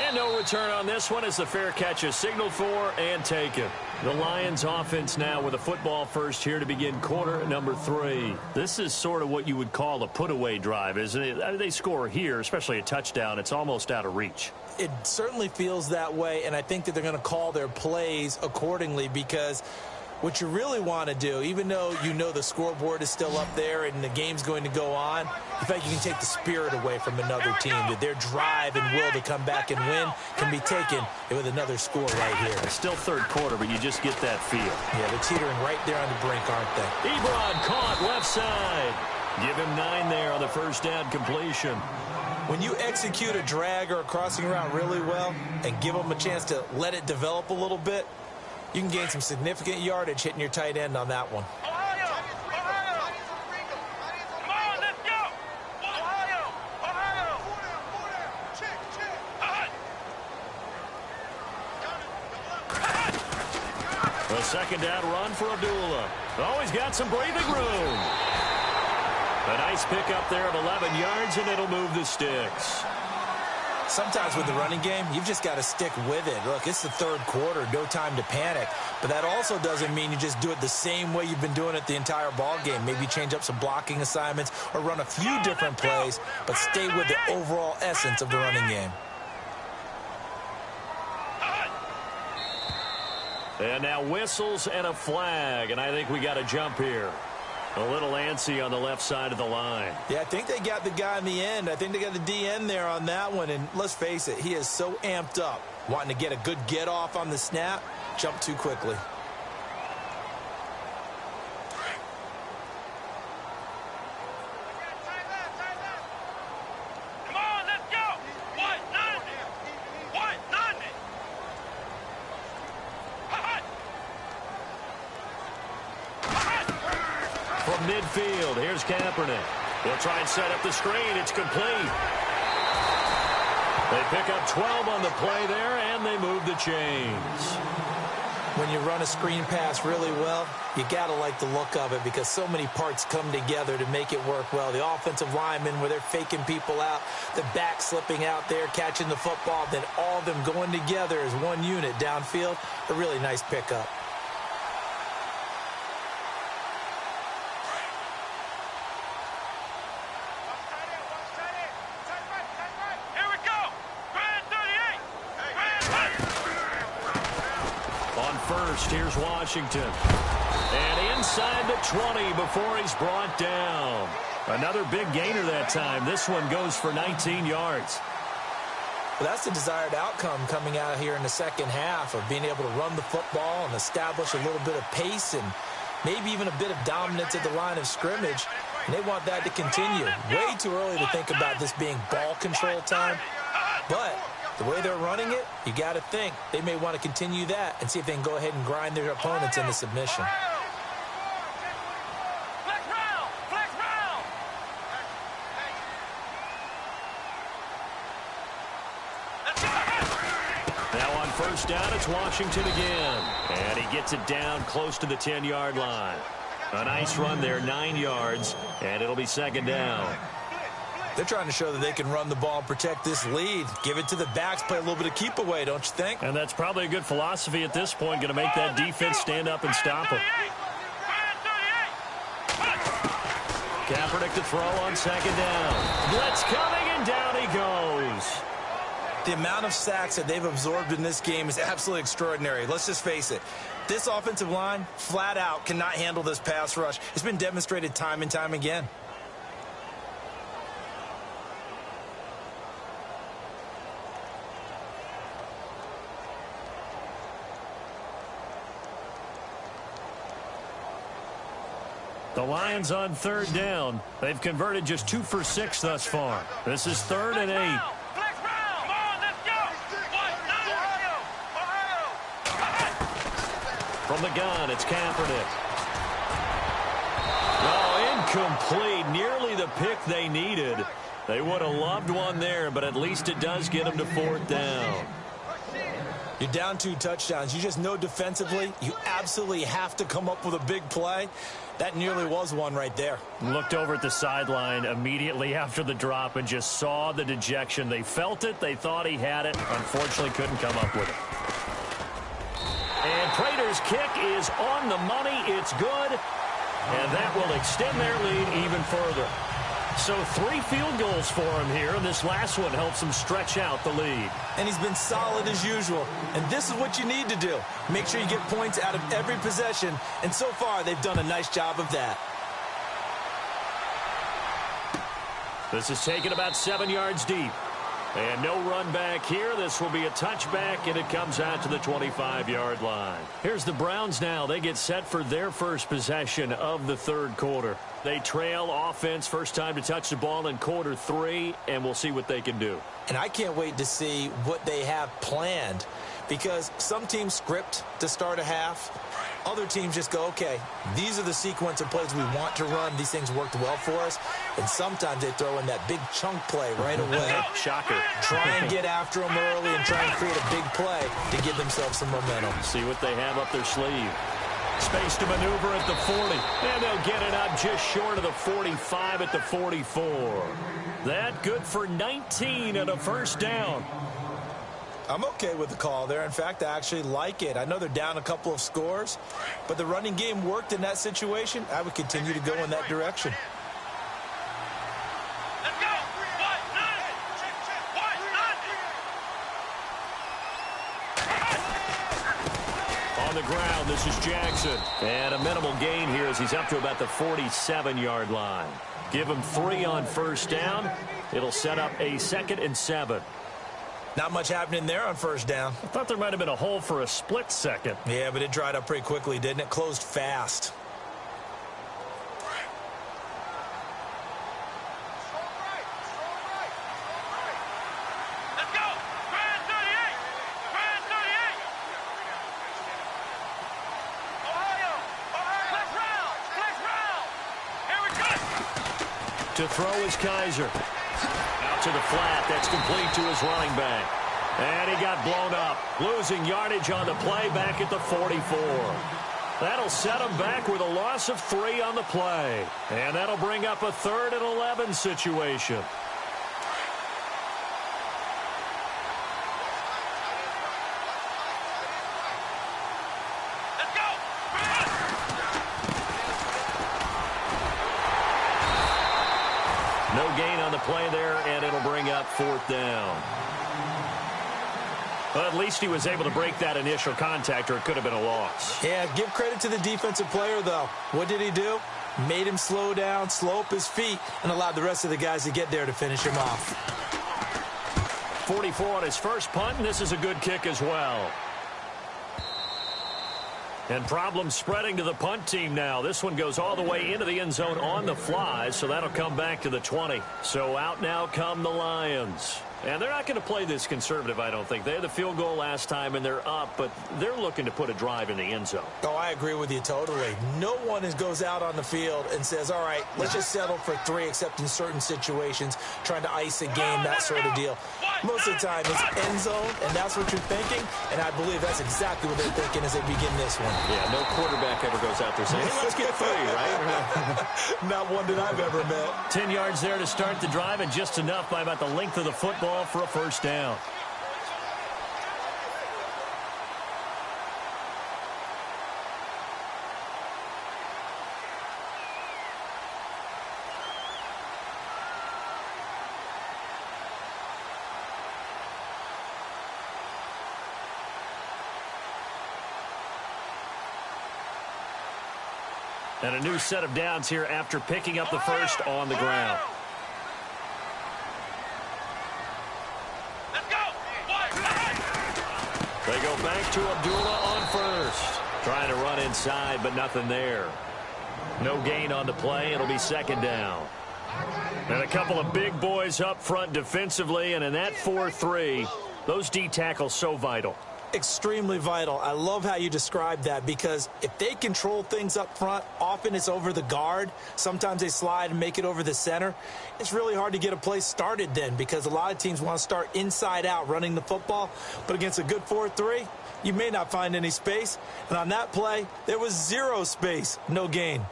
And no return on this one as the fair catch is signaled for and taken. The Lions offense now with a football first here to begin quarter number 3. This is sort of what you would call a put-away drive, isn't it? They score here, especially a touchdown. It's almost out of reach. It certainly feels that way, and I think that they're going to call their plays accordingly because What you really want to do, even though you know the scoreboard is still up there and the game's going to go on, you think you can take the spirit away from another team, that their drive and will to come back and win can be taken with another score right here. It's still third quarter, but you just get that feel. Yeah, they're teetering right there on the brink, aren't they? Ebron caught left side. Give him 9 there on the first down completion. When you execute a drag or a crossing route really well and give them a chance to let it develop a little bit, you can gain some significant yardage hitting your tight end on that one. Ohio! Ohio! Come on, let's go! Ohio! Ohio! A second down run for Abdullah. Oh, he's got some breathing room. A nice pickup there of 11 yards, and it'll move the sticks. Sometimes with the running game, you've just got to stick with it. Look, it's the third quarter, no time to panic. But that also doesn't mean you just do it the same way you've been doing it the entire ball game. Maybe change up some blocking assignments or run a few different plays, but stay with the overall essence of the running game. And now whistles and a flag, and I think we got a jump here. A little antsy on the left side of the line. Yeah, I think they got the guy in the end. I think they got the DN there on that one. And let's face it, he is so amped up, wanting to get a good get off on the snap, jump too quickly. Come on, let's go! What? None! What? None! From midfield, here's Kaepernick. They'll try and set up the screen. It's complete. They pick up 12 on the play there, and they move the chains. When you run a screen pass really well, you got to like the look of it because so many parts come together to make it work well. The offensive linemen, where they're faking people out, the back slipping out there, catching the football, then all of them going together as one unit downfield. A really nice pickup. Here we go! Grand 38! On first, here's Washington. And inside the 20 before he's brought down. Another big gainer that time. This one goes for 19 yards. Well, that's the desired outcome coming out here in the second half of being able to run the football and establish a little bit of pace and maybe even a bit of dominance at the line of scrimmage. And they want that to continue. Way too early to think about this being ball control time. But the way they're running it, you got to think they may want to continue that and see if they can go ahead and grind their opponents into submission. Flex round! Flex round! Let's go! Now on first down, it's Washington again. And he gets it down close to the 10-yard line. A nice run there, 9 yards, and it'll be second down. They're trying to show that they can run the ball and protect this lead. Give it to the backs, play a little bit of keep away, don't you think? And that's probably a good philosophy at this point, going to make that defense stand up and stop him. Kaepernick to throw on second down. Blitz coming, and down he goes. The amount of sacks that they've absorbed in this game is absolutely extraordinary. Let's just face it. This offensive line, flat out, cannot handle this pass rush. It's been demonstrated time and time again. The Lions on third down. They've converted just 2 for 6 thus far. This is 3rd and 8. Flex round! Come on, let's go! What? Ohio! Ohio! From the gun, it's Kaepernick. Oh, incomplete. Nearly the pick they needed. They would have loved one there, but at least it does get them to 4th down. You're down 2 touchdowns. You just know defensively you absolutely have to come up with a big play. That nearly was one right there. Looked over at the sideline immediately after the drop and just saw the dejection. They felt it. They thought he had it. Unfortunately, couldn't come up with it. And Prater's kick is on the money. It's good. And that will extend their lead even further. So 3 field goals for him here, and this last one helps him stretch out the lead. And he's been solid as usual. And this is what you need to do. Make sure you get points out of every possession. And so far, they've done a nice job of that. This is taken about 7 yards deep. And no run back here. This will be a touchback, and it comes out to the 25-yard line. Here's the Browns now. They get set for their first possession of the third quarter. They trail offense, first time to touch the ball in quarter 3, and we'll see what they can do. And I can't wait to see what they have planned, because some teams script to start a half. Other teams just go, okay, these are the sequence of plays we want to run. These things worked well for us. And sometimes they throw in that big chunk play right away. Shocker. Try and get after them early and try and create a big play to give themselves some momentum. See what they have up their sleeve. Space to maneuver at the 40. And they'll get it up just short of the 45 at the 44. That good for 19 and a first down. I'm okay with the call there. In fact, I actually like it. I know they're down a couple of scores, but the running game worked in that situation. I would continue to go in that direction. Let's go. On the ground, this is Jackson. And a minimal gain here as he's up to about the 47-yard line. Give him 3 on first down. It'll set up a 2nd and 7. Not much happening there on first down. I thought there might have been a hole for a split second. Yeah, but it dried up pretty quickly, didn't it? Closed fast. Let's go. Grand 38. Grand 38. Ohio. Flex round. Flex round. Here we go. To throw is Kaiser. Out to the flat. That's complete to his running back. And he got blown up. Losing yardage on the play back at the 44. That'll set him back with a loss of 3 on the play. And that'll bring up a 3rd and 11 situation. Let's go. No gain on the play there, and it'll bring up 4th down. Well, at least he was able to break that initial contact, or it could have been a loss. Yeah, give credit to the defensive player, though. What did he do? Made him slow down, slow up his feet, and allowed the rest of the guys to get there to finish him off. 44 on his first punt, and this is a good kick as well. And problems spreading to the punt team now. This one goes all the way into the end zone on the fly, so that'll come back to the 20. So out now come the Lions. And they're not going to play this conservative, I don't think. They had the field goal last time, and they're up, but they're looking to put a drive in the end zone. Oh, I agree with you totally. No one goes out on the field and says, all right, let's just settle for 3, except in certain situations, trying to ice a game, that sort of deal. Most of the time, it's end zone, and that's what you're thinking, and I believe that's exactly what they're thinking as they begin this one. Yeah, no quarterback ever goes out there saying, hey, let's get 3, right? Not one that I've ever met. 10 yards there to start the drive, and just enough by about the length of the football for a first down. And a new set of downs here after picking up the first on the ground. Let's go. They go back to Abdullah on first. Trying to run inside, but nothing there. No gain on the play. It'll be 2nd down. And a couple of big boys up front defensively, and in that 4-3, those D tackles so vital. Extremely vital. I love how you described that, because if they control things up front, often it's over the guard. Sometimes they slide and make it over the center. It's really hard to get a play started then, because a lot of teams want to start inside out running the football. But against a good 4-3, you may not find any space. And on that play, there was 0 space, no gain.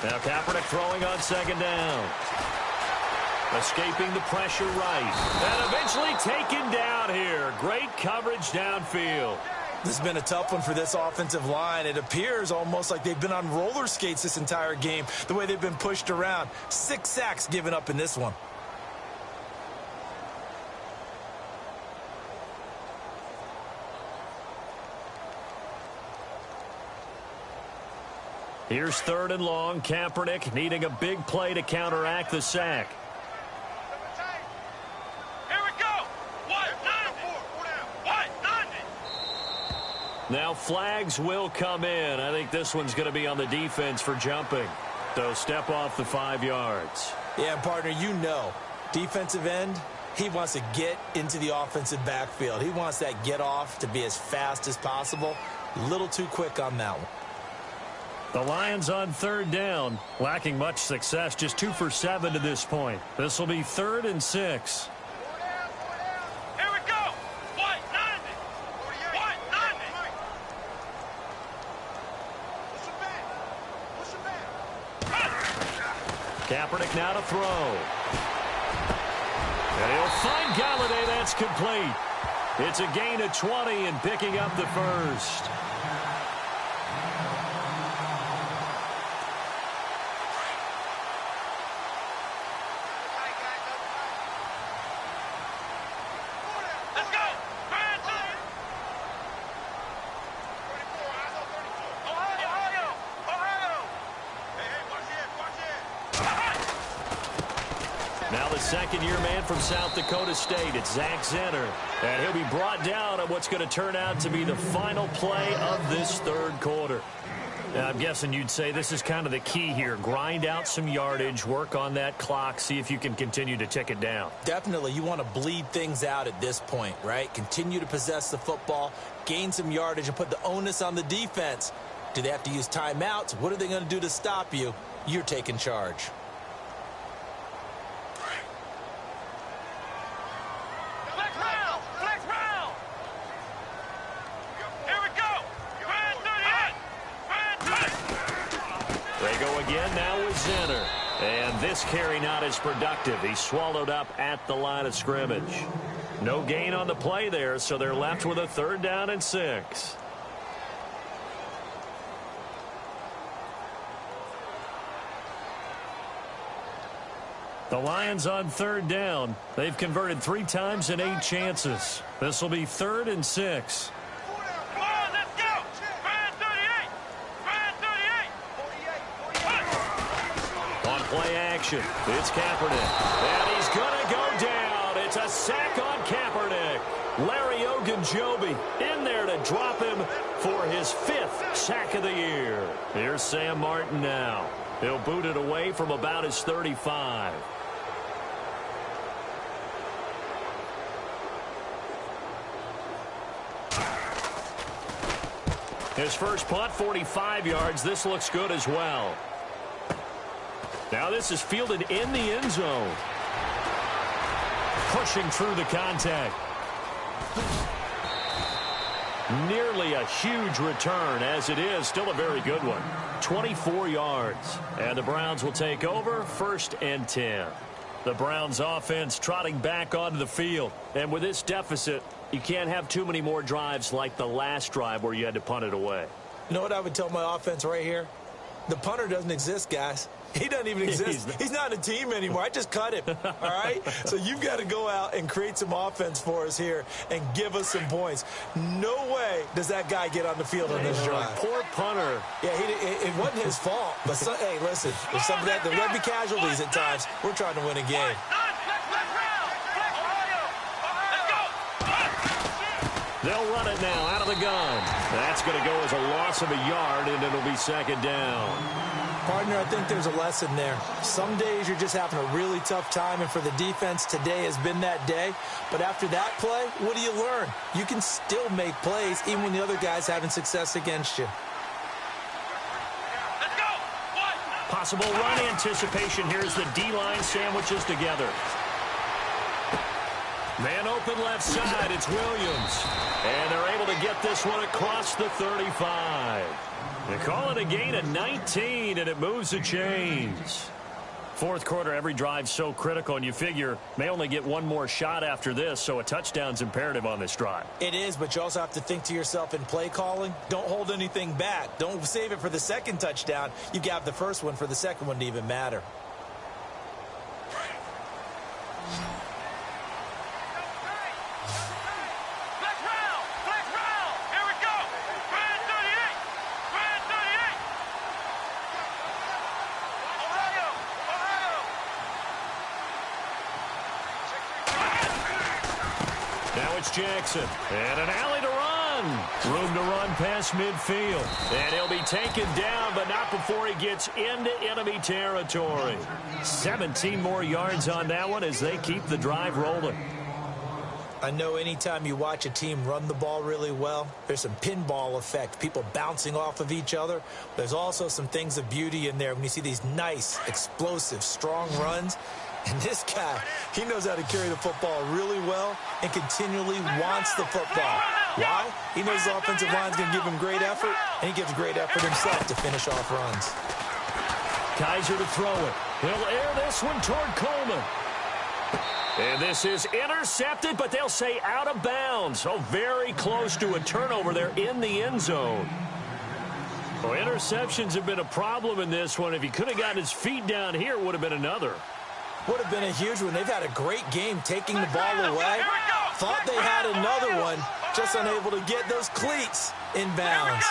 Now Kaepernick throwing on 2nd down. Escaping the pressure right. And eventually taken down here. Great coverage downfield. This has been a tough one for this offensive line. It appears almost like they've been on roller skates this entire game, the way they've been pushed around. 6 sacks given up in this one. Here's 3rd and long. Kaepernick needing a big play to counteract the sack. Here we go. 190. Now flags will come in. I think this one's going to be on the defense for jumping. So step off the 5 yards. Yeah, partner, you know, defensive end, he wants to get into the offensive backfield. He wants that get off to be as fast as possible. A little too quick on that one. The Lions on 3rd down, lacking much success, just 2 for 7 to this point. This will be 3rd and 6. Here we go. 190. 190. Kaepernick now to throw. And he'll find Galladay. That's complete. It's a gain of 20 and picking up the first. Second-year man from South Dakota State. It's Zach Zenner. And he'll be brought down on what's going to turn out to be the final play of this 3rd quarter. Now, I'm guessing you'd say this is kind of the key here. Grind out some yardage, work on that clock, see if you can continue to tick it down. Definitely. You want to bleed things out at this point, right? Continue to possess the football, gain some yardage, and put the onus on the defense. Do they have to use timeouts? What are they going to do to stop you? You're taking charge. This carry not as productive. He swallowed up at the line of scrimmage. No gain on the play there, so they're left with a 3rd down and 6. The Lions on 3rd down. They've converted 3 times in 8 chances. This will be 3rd and 6. Play action. It's Kaepernick. And he's going to go down. It's a sack on Kaepernick. Larry Ogunjobi in there to drop him for his 5th sack of the year. Here's Sam Martin now. He'll boot it away from about his 35. His first punt, 45 yards. This looks good as well. Now this is fielded in the end zone. Pushing through the contact. Nearly a huge return, as it is still a very good one. 24 yards. And the Browns will take over, 1st and 10. The Browns offense trotting back onto the field. And with this deficit, you can't have too many more drives like the last drive where you had to punt it away. You know what I would tell my offense right here? The punter doesn't exist, guys. He doesn't even exist. He's not a team anymore. I just cut him. All right? So you've got to go out and create some offense for us here and give us some points. No way does that guy get on the field on this drive. Poor punter. Yeah, it wasn't his fault. But, hey, listen, if some of that, there will be casualties at times. We're trying to win a game. They'll run it now out of the gun. That's going to go as a loss of a yard, and it'll be 2nd down. Partner, I think there's a lesson there. Some days you're just having a really tough time, and for the defense, today has been that day. But after that play, what do you learn? You can still make plays even when the other guy's having success against you. Let's go. Possible run anticipation. Here's the D-line sandwiches together. Man open left side. It's Williams. And they're able to get this one across the 35. They call it a gain of 19, and it moves the chains. Fourth quarter, every drive's so critical, and you figure may only get one more shot after this, so a touchdown's imperative on this drive. It is, but you also have to think to yourself in play calling, don't hold anything back. Don't save it for the second touchdown. You got the first one for the second one to even matter. Jackson, and an alley to run. Room to run past midfield. And he'll be taken down, but not before he gets into enemy territory. 17 more yards on that one as they keep the drive rolling. I know anytime you watch a team run the ball really well, there's some pinball effect, people bouncing off of each other. There's also some things of beauty in there when you see these nice, explosive, strong runs. And this guy, he knows how to carry the football really well and continually wants the football. Why? He knows the offensive line's going to give him great effort, and he gives great effort himself to finish off runs. Kaiser to throw it. He'll air this one toward Coleman. And this is intercepted, but they'll say out of bounds. So very close to a turnover there in the end zone. Well, interceptions have been a problem in this one. If he could have gotten his feet down here, it would have been another. Would have been a huge one. They've had a great game taking the ball away. Thought they had another one, just unable to get those cleats in bounds.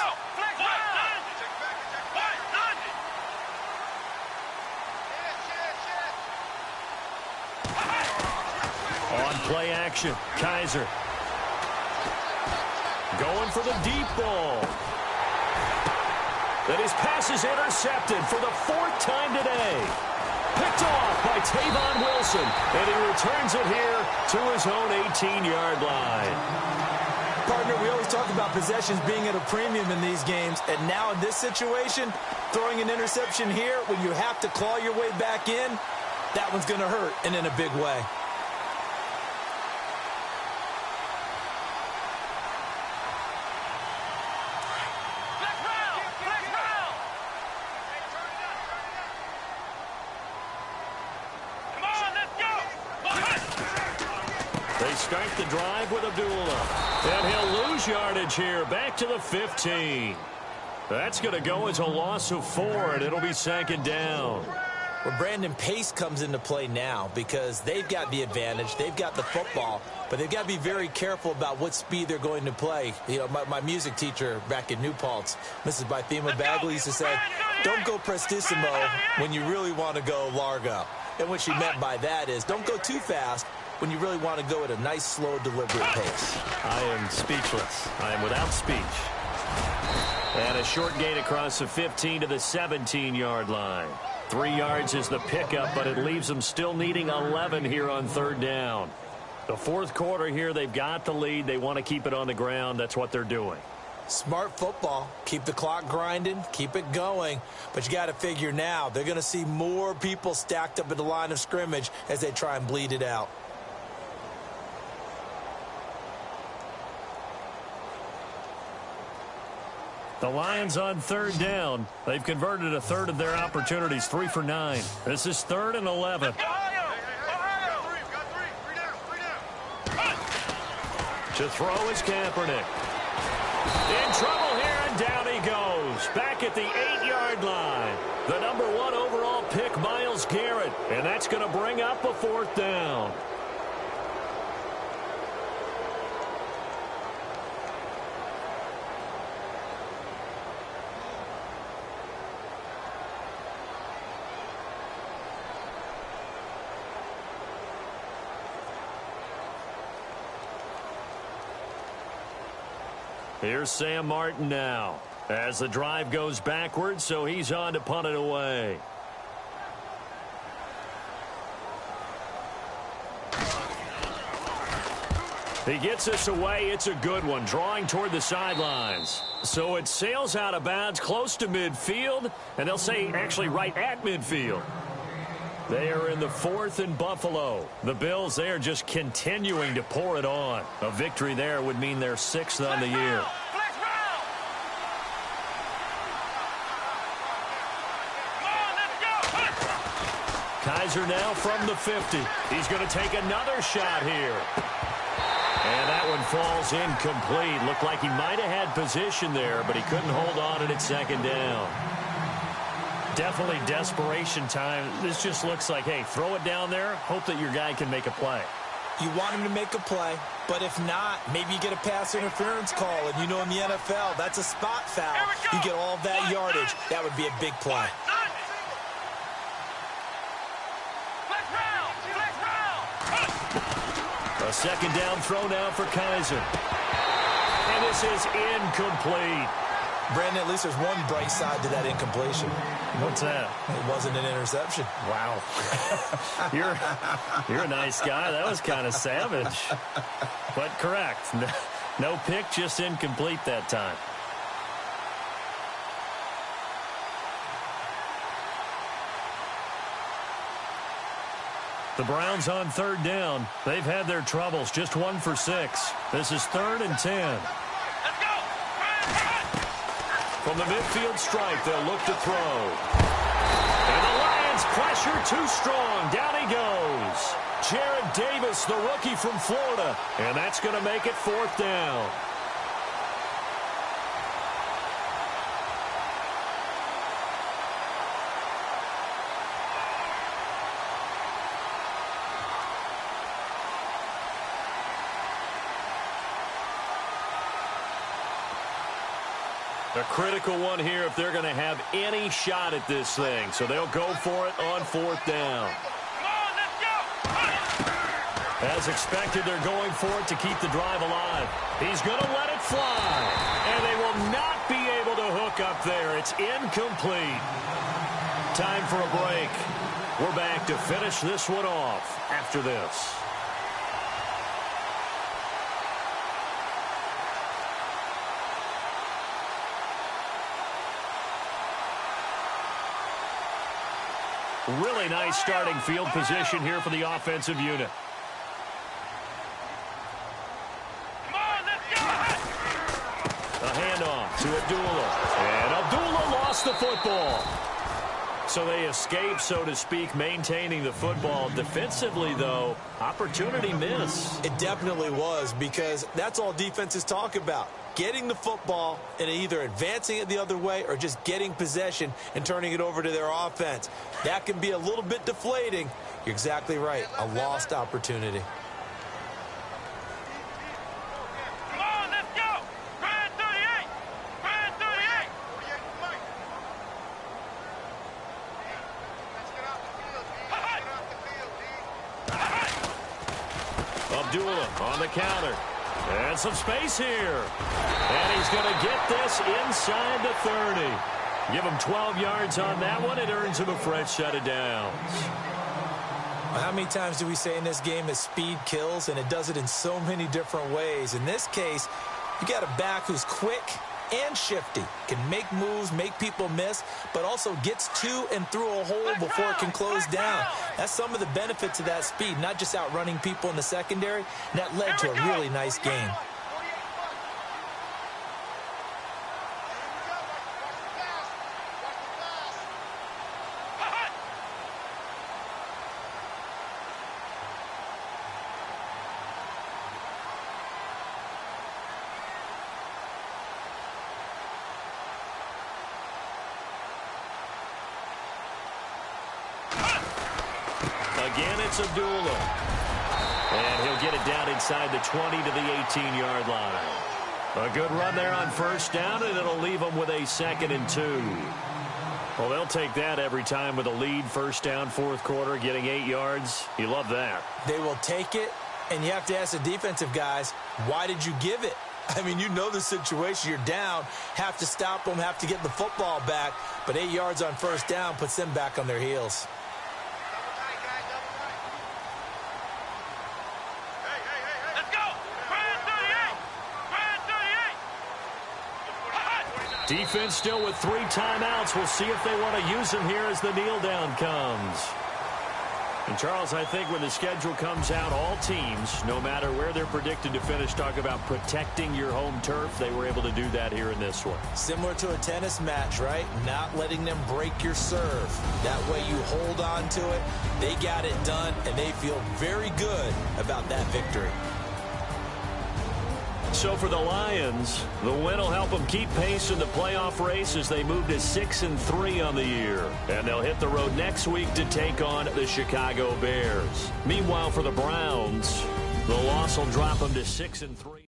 On play action, Kaiser. Going for the deep ball. And his pass is intercepted for the fourth time today. Picked off by Tavon Wilson, and he returns it here to his own 18-yard line. Partner, we always talk about possessions being at a premium in these games, and now in this situation, throwing an interception here when you have to claw your way back in, that one's going to hurt, and in a big way. Start the drive with Abdullah. And he'll lose yardage here. Back to the 15. That's going to go as a loss of 4, and it'll be second down. Well, Brandon, pace comes into play now because they've got the advantage. They've got the football, but they've got to be very careful about what speed they're going to play. You know, my music teacher back in New Paltz, Mrs. Bythema Bagley, used to say, don't go prestissimo when you really want to go largo. And what she meant by that is don't go too fast when you really want to go at a nice, slow, deliberate pace. I am speechless. I am without speech. And a short gain across the 15 to the 17-yard line. 3 yards is the pickup, but it leaves them still needing 11 here on third down. The fourth quarter here, they've got the lead. They want to keep it on the ground. That's what they're doing. Smart football. Keep the clock grinding. Keep it going. But you got to figure now, they're going to see more people stacked up at the line of scrimmage as they try and bleed it out. The Lions on third down. They've converted a third of their opportunities, 3 for 9. This is 3rd and 11. To throw is Kaepernick. In trouble here, and down he goes. Back at the 8-yard line. The number 1 overall pick, Myles Garrett. And that's going to bring up a 4th down. Here's Sam Martin now as the drive goes backwards, so he's on to punt it away. He gets this away. It's a good one, drawing toward the sidelines. So it sails out of bounds close to midfield, and they'll say actually right at midfield. They are in the 4th in Buffalo. The Bills, they are just continuing to pour it on. A victory there would mean they're 6th on the year. Kaiser now from the 50. He's going to take another shot here. And that one falls incomplete. Looked like he might have had position there, but he couldn't hold on at second down. Definitely desperation time. This just looks like, hey, throw it down there, hope that your guy can make a play. You want him to make a play, but if not, maybe you get a pass interference call. And you know in the NFL, that's a spot foul. You get all of that yardage. That would be a big play. A second down throw now for Kaiser. And this is incomplete. Brandon, at least there's one bright side to that incompletion. What's that? It wasn't an interception. Wow. You're a nice guy. That was kind of savage. But correct. No pick, just incomplete that time. The Browns on third down. They've had their troubles. Just 1 for 6. This is 3rd and 10. From the midfield stripe, they'll look to throw. And the Lions pressure too strong. Down he goes. Jared Davis, the rookie from Florida. And that's going to make it 4th down. A critical one here if they're going to have any shot at this thing. So they'll go for it on 4th down. As expected, they're going for it to keep the drive alive. He's going to let it fly. And they will not be able to hook up there. It's incomplete. Time for a break. We're back to finish this one off after this. Really nice starting field position here for the offensive unit. A handoff to Abdullah. And Abdullah lost the football. So they escape, so to speak, maintaining the football. Defensively, though, opportunity miss. It definitely was, because that's all defenses talk about. Getting the football and either advancing it the other way or just getting possession and turning it over to their offense. That can be a little bit deflating. You're exactly right. A lost opportunity. Come on, let's go! Brand 38! Brand 38! Abdullah on the counter. And some space here. And he's going to get this inside the 30. Give him 12 yards on that one. It earns him a fresh set of downs. How many times do we say in this game that speed kills, and it does it in so many different ways? In this case, you got a back who's quick and shifty, can make moves, make people miss, but also gets to and through a hole before it can close down. That's some of the benefits of that speed, not just outrunning people in the secondary, and that led to a really nice game. Again, it's Abdullah. And he'll get it down inside the 20 to the 18-yard line. A good run there on first down, and it'll leave them with a 2nd and 2. Well, they'll take that every time with a lead, first down, fourth quarter, getting 8 yards. You love that. They will take it, and you have to ask the defensive guys, why did you give it? I mean, you know the situation. You're down, have to stop them, have to get the football back, but 8 yards on first down puts them back on their heels. Defense still with 3 timeouts. We'll see if they want to use them here as the kneel down comes. And, Charles, I think when the schedule comes out, all teams, no matter where they're predicted to finish, talk about protecting your home turf. They were able to do that here in this one. Similar to a tennis match, right? Not letting them break your serve. That way you hold on to it. They got it done, and they feel very good about that victory. So for the Lions, the win will help them keep pace in the playoff race as they move to 6-3 on the year. And they'll hit the road next week to take on the Chicago Bears. Meanwhile, for the Browns, the loss will drop them to 6-3.